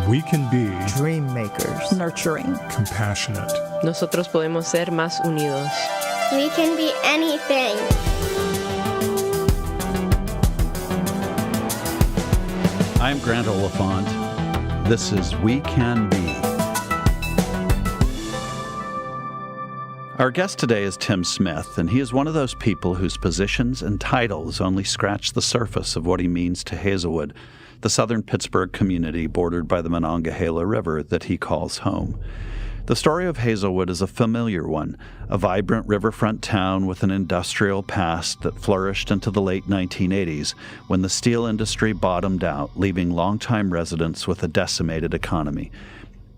We can be dream makers, nurturing, compassionate. Nosotros podemos ser más unidos. We can be anything. I'm Grant Oliphant. This is We Can Be. Our guest today is Tim Smith, and he is one of those people whose positions and titles only scratch the surface of what he means to Hazelwood, the southern Pittsburgh community bordered by the Monongahela River that he calls home. The story of Hazelwood is a familiar one, a vibrant riverfront town with an industrial past that flourished into the late 1980s when the steel industry bottomed out, leaving longtime residents with a decimated economy.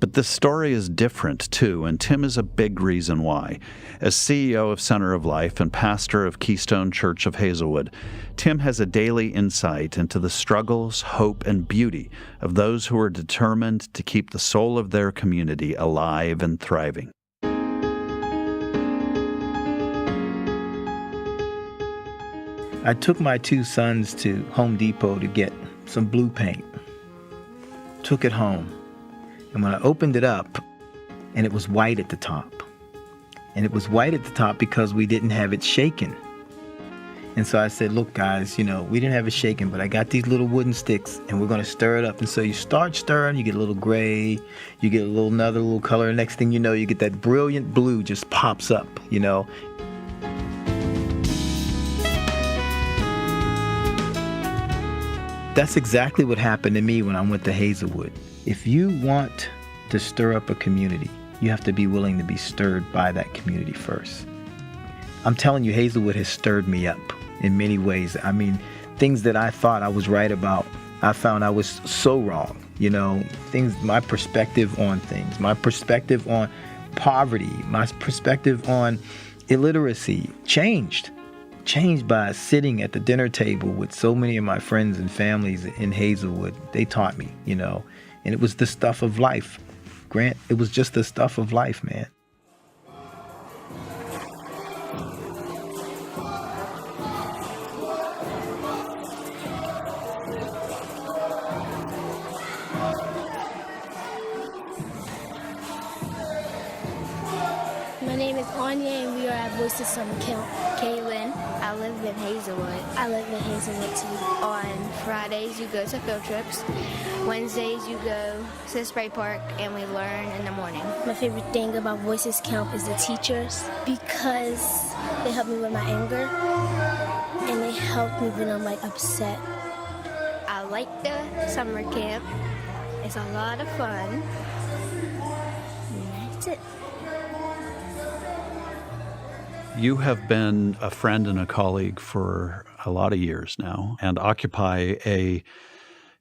But this story is different, too, and Tim is a big reason why. As CEO of Center of Life and pastor of Keystone Church of Hazelwood, Tim has a daily insight into the struggles, hope, and beauty of those who are determined to keep the soul of their community alive and thriving. I took my two sons to Home Depot to get some blue paint. Took it home. And when I opened it up, and it was white at the top. And it was white at the top because we didn't have it shaken. And so I said, look, guys, we didn't have it shaken, but I got these little wooden sticks, and we're going to stir it up. And so you start stirring, you get a little gray, you get another little color. And next thing you know, you get that brilliant blue just pops up, That's exactly what happened to me when I went to Hazelwood. If you want to stir up a community, you have to be willing to be stirred by that community first. I'm telling you, Hazelwood has stirred me up in many ways. I mean, things that I thought I was right about, I found I was so wrong. My perspective on things, my perspective on poverty, my perspective on illiteracy changed by sitting at the dinner table with so many of my friends and families in Hazelwood. They taught me, and it was the stuff of life. Grant, it was just the stuff of life, man. My name is Anya, and we are at Voices Summer Camp. Kaylin. I live in Hazelwood. I live in Hazelwood too. On Fridays, you go to field trips. Wednesdays, you go to the spray park, and we learn in the morning. My favorite thing about Voices Camp is the teachers, because they help me with my anger, and they help me when I'm upset. I like the summer camp. It's a lot of fun. And that's it. You have been a friend and a colleague for a lot of years now and occupy a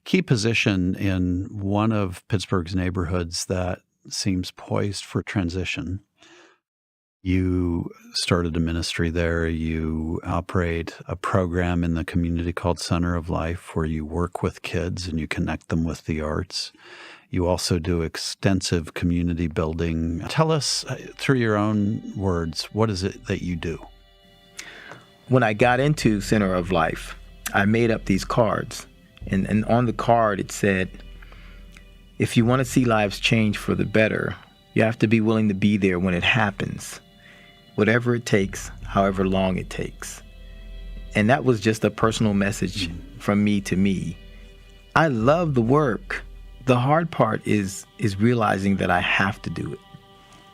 key position in one of Pittsburgh's neighborhoods that seems poised for transition. You started a ministry there. You operate a program in the community called Center of Life where you work with kids and you connect them with the arts. You also do extensive community building. Tell us, through your own words, what is it that you do? When I got into Center of Life, I made up these cards. And on the card, it said, if you want to see lives change for the better, you have to be willing to be there when it happens. Whatever it takes, however long it takes. And that was just a personal message from me to me. I love the work. The hard part is realizing that I have to do it.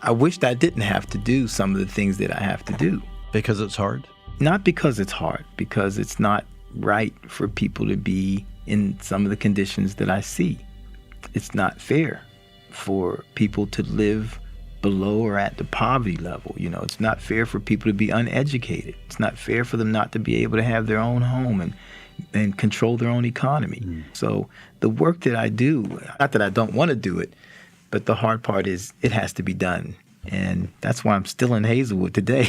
I wished I didn't have to do some of the things that I have to do. Because it's hard? Not because it's hard, because it's not right for people to be in some of the conditions that I see. It's not fair for people to live below or at the poverty level. It's not fair for people to be uneducated. It's not fair for them not to be able to have their own home and control their own economy. So the work that I do, not that I don't want to do it, but the hard part is it has to be done. And that's why I'm still in Hazelwood today.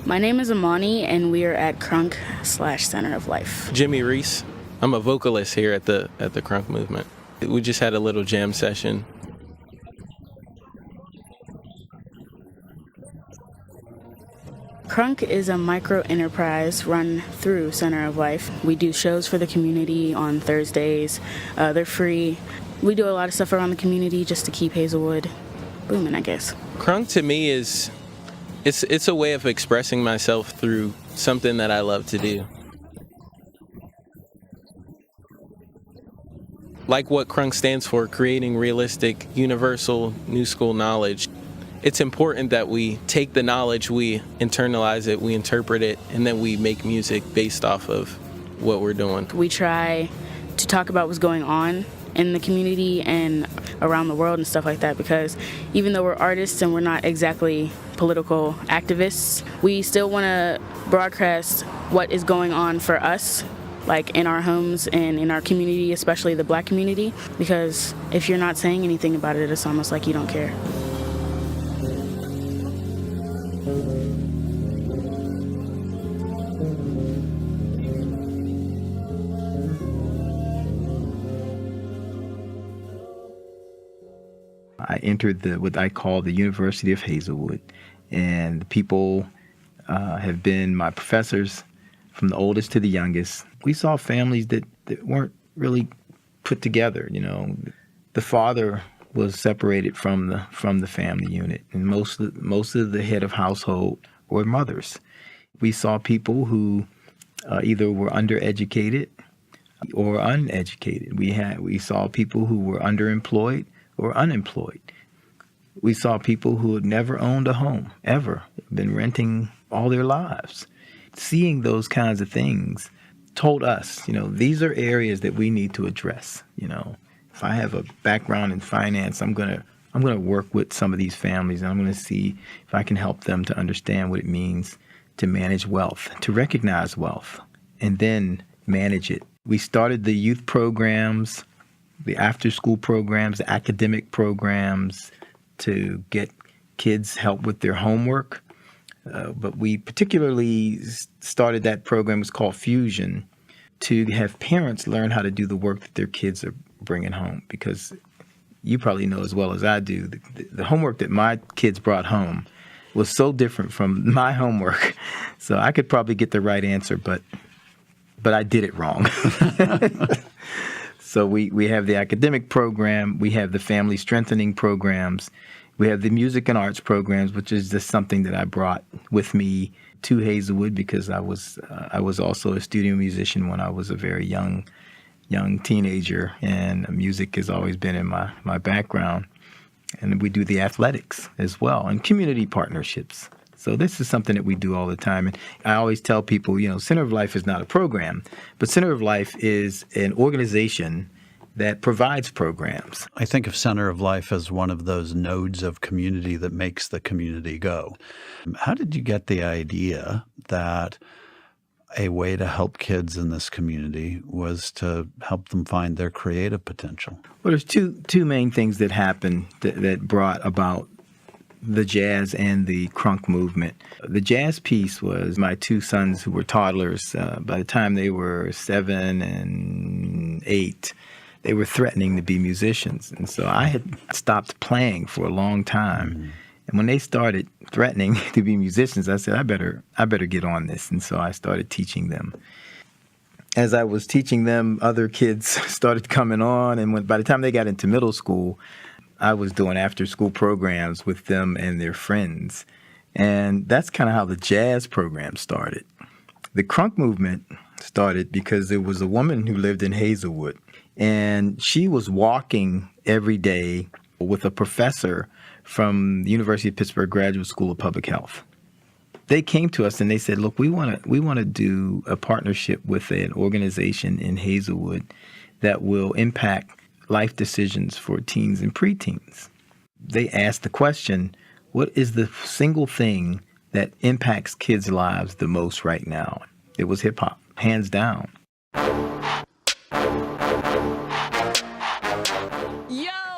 My name is Amani, and we are at crunk/Center of Life. Jimmy Reese. I'm a vocalist here at the crunk movement. We just had a little jam session. Crunk is a micro enterprise run through Center of Life. We do shows for the community on Thursdays. They're free. We do a lot of stuff around the community just to keep Hazelwood booming, I guess. Crunk to me is it's a way of expressing myself through something that I love to do. Like what Crunk stands for, creating realistic, universal, new school knowledge. It's important that we take the knowledge, we internalize it, we interpret it, and then we make music based off of what we're doing. We try to talk about what's going on in the community and around the world and stuff like that, because even though we're artists and we're not exactly political activists, we still want to broadcast what is going on for us, like in our homes and in our community, especially the Black community, because if you're not saying anything about it, it's almost like you don't care. I entered what I call the University of Hazelwood, and the people have been my professors from the oldest to the youngest. We saw families that weren't really put together. You know, the father was separated from the family unit, and most of the head of household were mothers. We saw people who either were undereducated or uneducated. We saw people who were underemployed or unemployed. We saw people who had never owned a home, ever, been renting all their lives. Seeing those kinds of things told us, you know, these are areas that we need to address. You know, if I have a background in finance, I'm gonna work with some of these families, and I'm gonna see if I can help them to understand what it means to manage wealth, to recognize wealth, and then manage it. We started the youth programs, the after-school programs, the academic programs to get kids help with their homework. But we particularly started that program, it's called Fusion, to have parents learn how to do the work that their kids are bringing home. Because you probably know as well as I do, the homework that my kids brought home was so different from my homework. So I could probably get the right answer, but I did it wrong. So we have the academic program, we have the family strengthening programs, we have the music and arts programs, which is just something that I brought with me to Hazelwood because I was also a studio musician when I was a very young teenager, and music has always been in my background. And we do the athletics as well, and community partnerships. So this is something that we do all the time. And I always tell people, you know, Center of Life is not a program, but Center of Life is an organization that provides programs. I think of Center of Life as one of those nodes of community that makes the community go. How did you get the idea that a way to help kids in this community was to help them find their creative potential? Well, there's two main things that happened that brought about the jazz and the crunk movement. The jazz piece was my two sons who were toddlers. By the time they were 7 and 8, they were threatening to be musicians. And so I had stopped playing for a long time. Mm-hmm. And when they started threatening to be musicians, I said, I better get on this. And so I started teaching them. As I was teaching them, other kids started coming on. And by the time they got into middle school, I was doing after-school programs with them and their friends. And that's kind of how the jazz program started. The crunk movement started because there was a woman who lived in Hazelwood, and she was walking every day with a professor from the University of Pittsburgh Graduate School of Public Health. They came to us and they said, look, we want to do a partnership with an organization in Hazelwood that will impact life decisions for teens and preteens. They asked the question, what is the single thing that impacts kids' lives the most right now? It was hip hop, hands down.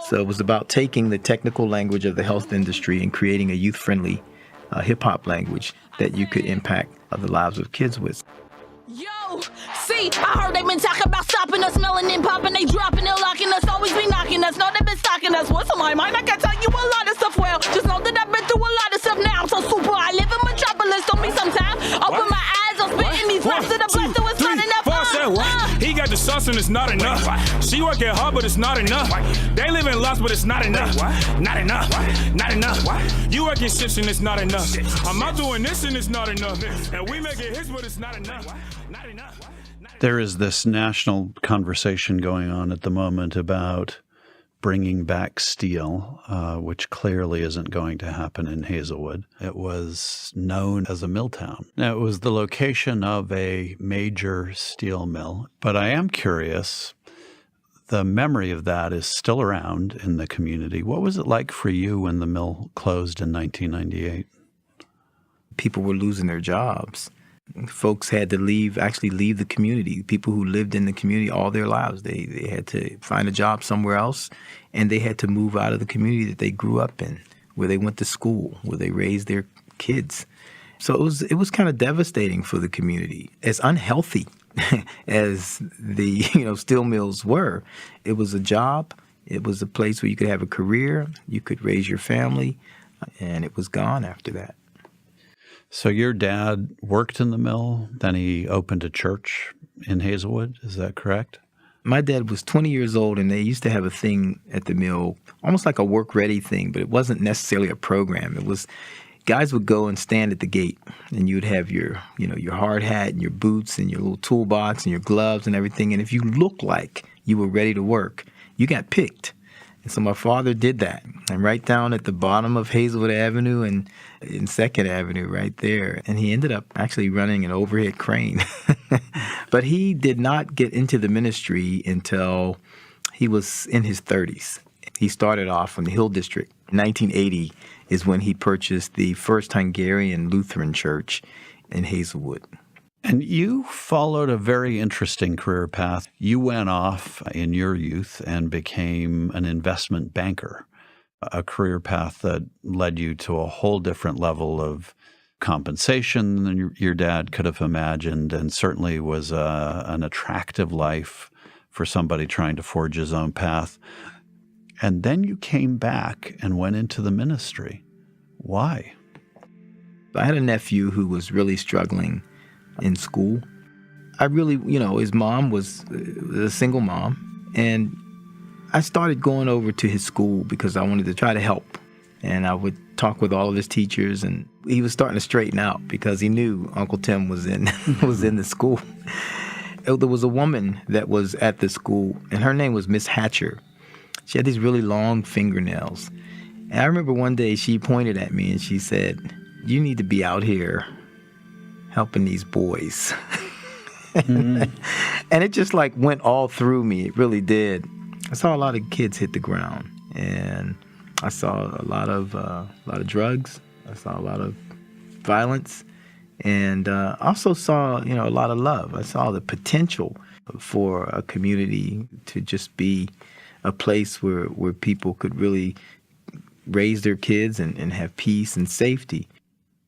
So it was about taking the technical language of the health industry and creating a youth-friendly hip hop language that you could impact the lives of kids with. Yo, see, I heard they been talking about stopping us, melanin popping, they dropping it, locking us, always be knocking us, know they been stalking us. What's on my mind? I can tell you a lot of stuff, well, just know that I've been through a lot of stuff now. I'm so super, I live in Metropolis, don't be some sauce and it's not enough. She working hard, but it's not enough. They live in lost, but it's not enough. Not enough. Not enough. You working shifts and it's not enough. I'm out doing this and it's not enough. And we making hits, but it's not enough. Not enough. There is this national conversation going on at the moment about bringing back steel, which clearly isn't going to happen in Hazelwood. It was known as a mill town. Now, it was the location of a major steel mill, but I am curious, the memory of that is still around in the community. What was it like for you when the mill closed in 1998? People were losing their jobs. Folks had to leave the community. People who lived in the community all their lives, they had to find a job somewhere else, and they had to move out of the community that they grew up in, where they went to school, where they raised their kids. So it was kind of devastating for the community. As unhealthy as the steel mills were, it was a job. It was a place where you could have a career, you could raise your family, and it was gone after that. So your dad worked in the mill, then he opened a church in Hazelwood, is that correct? My dad was 20 years old, and they used to have a thing at the mill, almost like a work-ready thing, but it wasn't necessarily a program. It was guys would go and stand at the gate, and you would have your hard hat and your boots and your little toolbox and your gloves and everything, and if you looked like you were ready to work, you got picked. And so my father did that. And right down at the bottom of Hazelwood Avenue and in 2nd Avenue right there. And he ended up actually running an overhead crane. But he did not get into the ministry until he was in his 30s. He started off in the Hill District. 1980 is when he purchased the first Hungarian Lutheran church in Hazelwood. And you followed a very interesting career path. You went off in your youth and became an investment banker, a career path that led you to a whole different level of compensation than your dad could have imagined, and certainly was an attractive life for somebody trying to forge his own path. And then you came back and went into the ministry. Why? I had a nephew who was really struggling in school. I really, his mom was a single mom, and I started going over to his school because I wanted to try to help. And I would talk with all of his teachers, and he was starting to straighten out because he knew Uncle Tim was in the school. There was a woman that was at the school, and her name was Miss Hatcher. She had these really long fingernails. And I remember one day she pointed at me and she said, "You need to be out here helping these boys." Mm-hmm. And it just went all through me. It really did. I saw a lot of kids hit the ground, and I saw a lot of drugs. I saw a lot of violence, and also saw a lot of love. I saw the potential for a community to just be a place where people could really raise their kids and have peace and safety.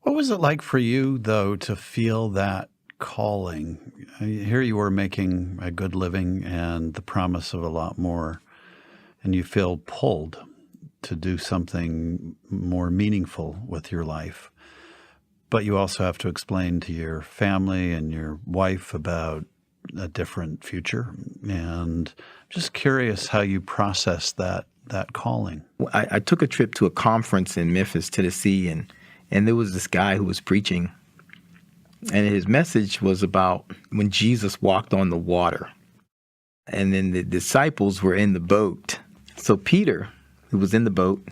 What was it like for you, though, to feel that calling? Here you were making a good living and the promise of a lot more, and you feel pulled to do something more meaningful with your life. But you also have to explain to your family and your wife about a different future. And I'm just curious how you process that calling. I took a trip to a conference in Memphis, Tennessee, and there was this guy who was preaching, and his message was about when Jesus walked on the water, and then the disciples were in the boat. So Peter, who was in the boat,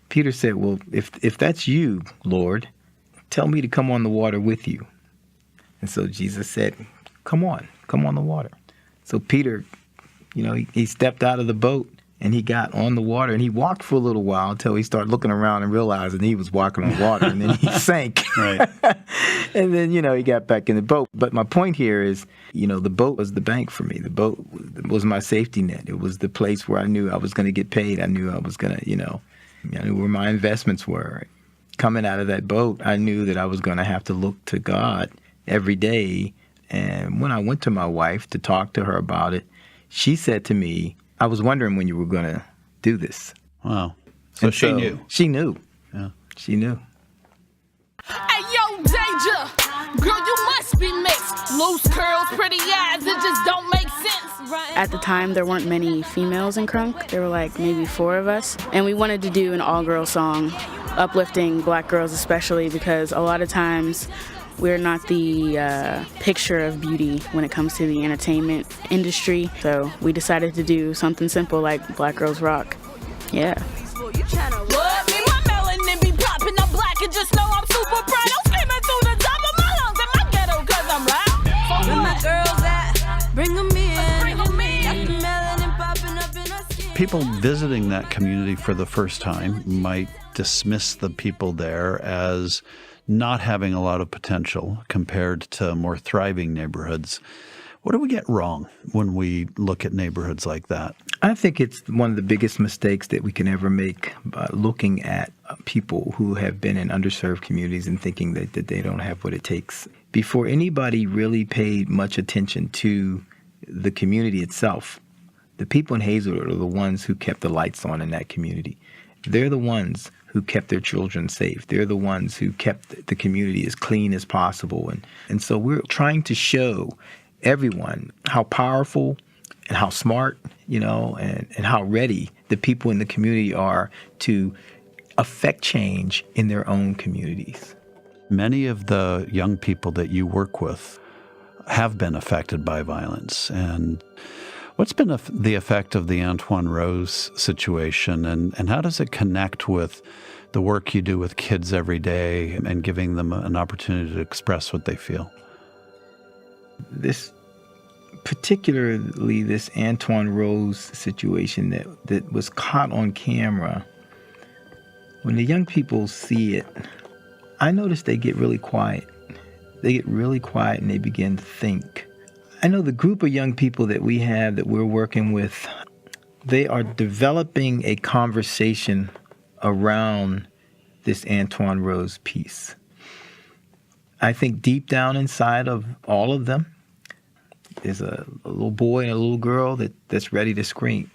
Peter said, "Well, if that's you, Lord, tell me to come on the water with you." And so Jesus said, come on the water. So Peter, he stepped out of the boat, and he got on the water, and he walked for a little while until he started looking around and realizing he was walking on water, and then he sank. Right. And then, he got back in the boat. But my point here is, the boat was the bank for me. The boat was my safety net. It was the place where I knew I was going to get paid. I knew I was going to, I knew where my investments were. Coming out of that boat, I knew that I was going to have to look to God every day. And when I went to my wife to talk to her about it, she said to me, "I was wondering when you were going to do this." Wow. So she knew. She knew. Yeah. She knew. Hey, yo, Danger. Girl, you must be mixed. Loose curls, pretty eyes, it just don't make sense. At the time, there weren't many females in crunk. There were like maybe 4 of us. And we wanted to do an all-girl song, uplifting black girls especially, because a lot of times we're not the picture of beauty when it comes to the entertainment industry. So we decided to do something simple like Black Girls Rock. Yeah. What? Me, my melanin be popping, I'm black and just know I'm super proud. I'm screaming through the top of my lungs in my ghetto cause I'm loud. Where my girls at? Bring them in. Got the melanin popping up in her skin. People visiting that community for the first time might dismiss the people there as not having a lot of potential compared to more thriving neighborhoods. What do we get wrong when we look at neighborhoods like that? I think it's one of the biggest mistakes that we can ever make looking at people who have been in underserved communities and thinking that they don't have what it takes. Before anybody really paid much attention to the community itself, the people in Hazelwood are the ones who kept the lights on in that community. They're the ones who kept their children safe. They're the ones who kept the community as clean as possible. And so we're trying to show everyone how powerful and how smart, and how ready the people in the community are to affect change in their own communities. Many of the young people that you work with have been affected by violence. And what's been the effect of the Antoine Rose situation, and how does it connect with the work you do with kids every day and giving them an opportunity to express what they feel? Particularly this Antoine Rose situation that was caught on camera, when the young people see it, I notice they get really quiet. They get really quiet and they begin to think. I know the group of young people that we have that we're working with, they are developing a conversation around this Antoine Rose piece. I think deep down inside of all of them, there's a little boy and a little girl that's ready to scream.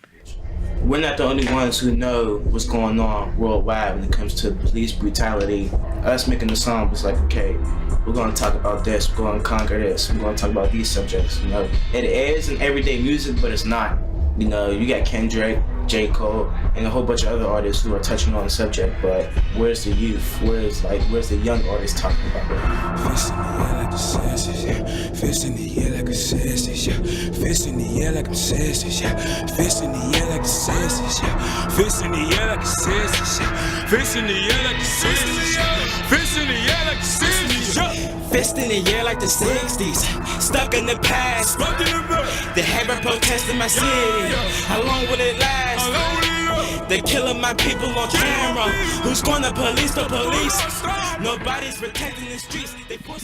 We're not the only ones who know what's going on worldwide when it comes to police brutality. Us making the song was like, okay, we're going to talk about this, we're going to conquer this, we're going to talk about these subjects. It is in everyday music, but it's not. You got Kendrick, J. Cole, and a whole bunch of other artists who are touching on the subject, but where's the youth? Where's the young artists talking about it? Fist in the air like the senses, yeah. Fist in the air like the senses, yeah. Fist in the air like the senses, yeah. Fist in the air like the senses, yeah. Fist in the air like the senses, yeah. Fist in the air like the senses, yeah. Fist in the air like the senses, yeah. Fist in the air like the 60s, stuck in the past. They haven't protested my city. How long will it last? They're killing my people on camera. Who's gonna police the police? Nobody's protecting the streets.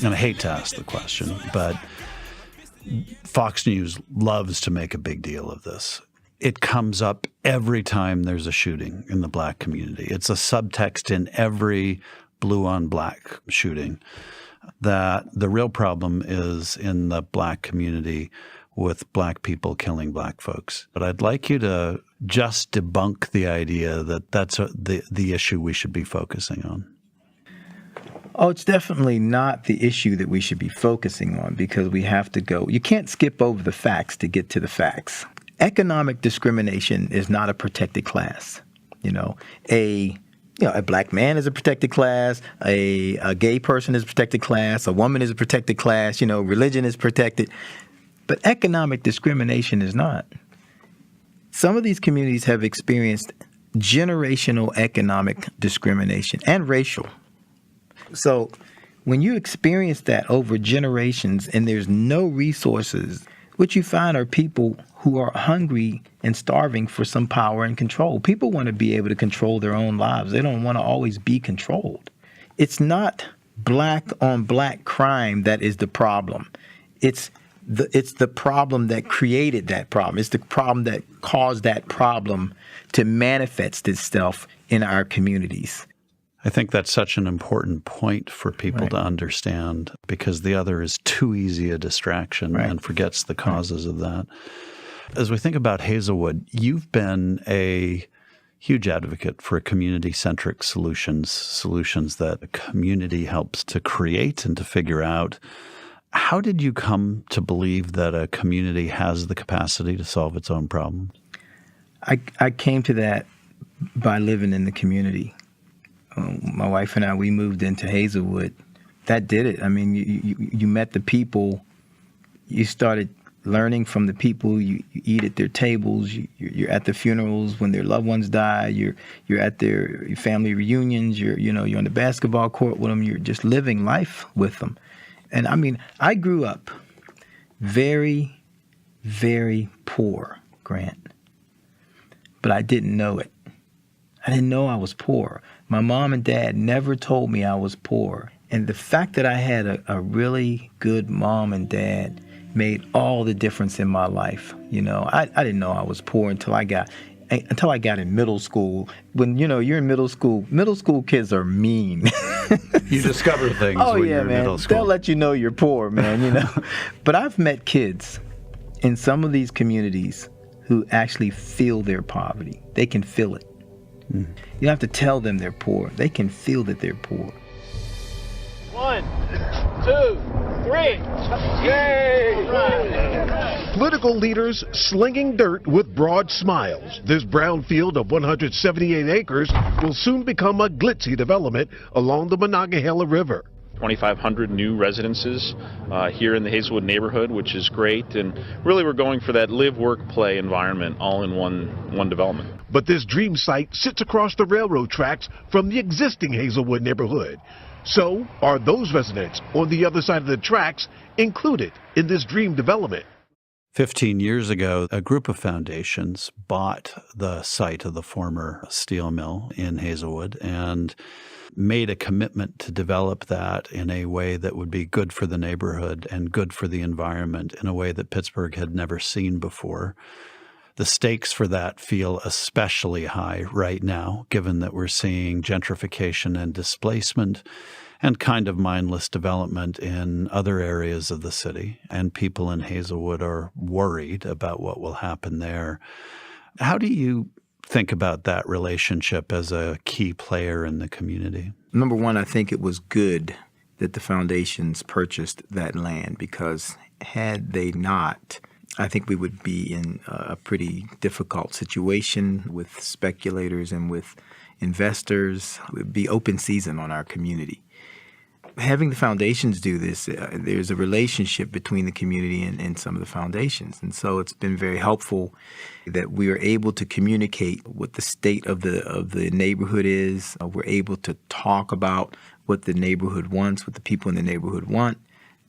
And I hate to ask the question, but Fox News loves to make a big deal of this. It comes up every time there's a shooting in the black community. It's a subtext in every blue on black shooting, that the real problem is in the black community with black people killing black folks. But I'd like you to just debunk the idea that that's the issue we should be focusing on. Oh, it's definitely not the issue that we should be focusing on, because we have to go. You can't skip over the facts to get to the facts. Economic discrimination is not a protected class. A black man is a protected class, a gay person is a protected class, a woman is a protected class, religion is protected. But economic discrimination is not. Some of these communities have experienced generational economic discrimination and racial. So when you experience that over generations and there's no resources, what you find are people who are hungry and starving for some power and control. People want to be able to control their own lives. They don't want to always be controlled. It's not black on black crime that is the problem. It's the problem that created that problem. It's the problem that caused that problem to manifest itself in our communities. I think that's such an important point for people to understand, because the other is too easy a distraction and forgets the causes of that. As we think about Hazelwood, you've been a huge advocate for community-centric solutions that a community helps to create and to figure out. How did you come to believe that a community has the capacity to solve its own problems? I came to that by living in the community. My wife and I, we moved into Hazelwood. That did it. I mean, you met the people. You started learning from the people. You eat at their tables. You're at the funerals when their loved ones die. You're at their family reunions. You're on the basketball court with them. You're just living life with them. And I mean, I grew up very, very poor, Grant, but I didn't know it. I didn't know I was poor. My mom and dad never told me I was poor. And the fact that I had a really good mom and dad made all the difference in my life. I didn't know I was poor until I got in middle school. When, you're in middle school kids are mean. You discover things when you're in middle school. They'll let you know you're poor, man, But I've met kids in some of these communities who actually feel their poverty. They can feel it. You don't have to tell them they're poor. They can feel that they're poor. 1, 2, 3. Yay! Political leaders slinging dirt with broad smiles. This brown field of 178 acres will soon become a glitzy development along the Monongahela River. 2,500 new residences here in the Hazelwood neighborhood, which is great. And really we're going for that live, work, play environment all in one development. But this dream site sits across the railroad tracks from the existing Hazelwood neighborhood. So are those residents on the other side of the tracks included in this dream development? 15 years ago, a group of foundations bought the site of the former steel mill in Hazelwood and made a commitment to develop that in a way that would be good for the neighborhood and good for the environment in a way that Pittsburgh had never seen before. The stakes for that feel especially high right now, given that we're seeing gentrification and displacement and kind of mindless development in other areas of the city. And people in Hazelwood are worried about what will happen there. How do you think about that relationship as a key player in the community? Number one, I think it was good that the foundations purchased that land, because had they not, I think we would be in a pretty difficult situation with speculators and with investors. It would be open season on our community. Having the foundations do this, there's a relationship between the community and some of the foundations. And so it's been very helpful that we are able to communicate what the state of the neighborhood is. We're able to talk about what the neighborhood wants, what the people in the neighborhood want.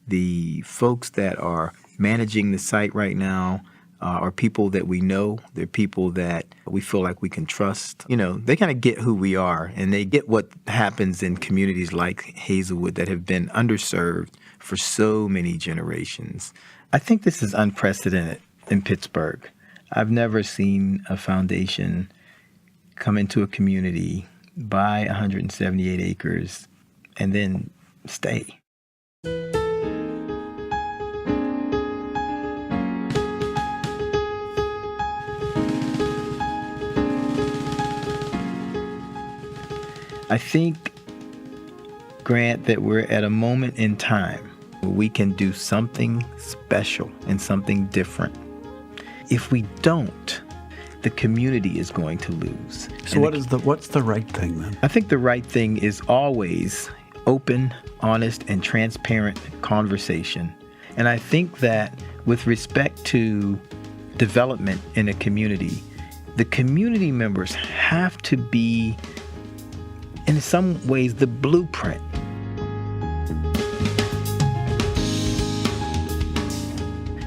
The folks that are managing the site right now are people that we know. They're people that we feel like we can trust. They kind of get who we are, and they get what happens in communities like Hazelwood that have been underserved for so many generations. I think this is unprecedented in Pittsburgh. I've never seen a foundation come into a community, buy 178 acres, and then stay. I think, Grant, that we're at a moment in time where we can do something special and something different. If we don't, the community is going to lose. So what's the right thing then? I think the right thing is always open, honest, and transparent conversation. And I think that with respect to development in a community, the community members have to be, in some ways, the blueprint.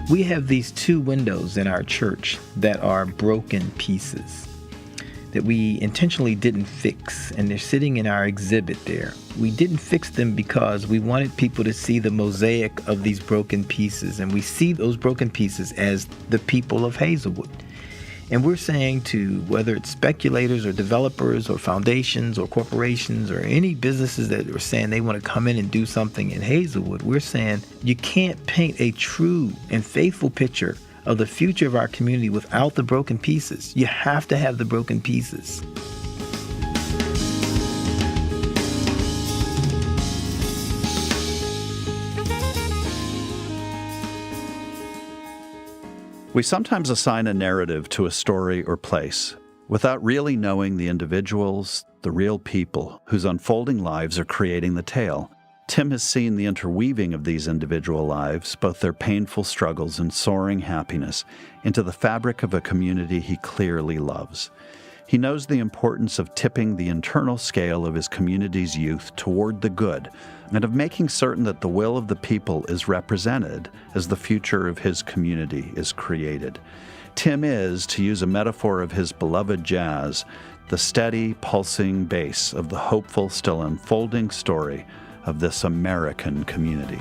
We have these 2 windows in our church that are broken pieces that we intentionally didn't fix, and they're sitting in our exhibit there. We didn't fix them because we wanted people to see the mosaic of these broken pieces, and we see those broken pieces as the people of Hazelwood. And we're saying to, whether it's speculators or developers or foundations or corporations or any businesses that are saying they want to come in and do something in Hazelwood, we're saying you can't paint a true and faithful picture of the future of our community without the broken pieces. You have to have the broken pieces. We sometimes assign a narrative to a story or place without really knowing the individuals, the real people whose unfolding lives are creating the tale. Tim has seen the interweaving of these individual lives, both their painful struggles and soaring happiness, into the fabric of a community he clearly loves. He knows the importance of tipping the internal scale of his community's youth toward the good, and of making certain that the will of the people is represented as the future of his community is created. Tim is, to use a metaphor of his beloved jazz, the steady, pulsing bass of the hopeful, still unfolding story of this American community.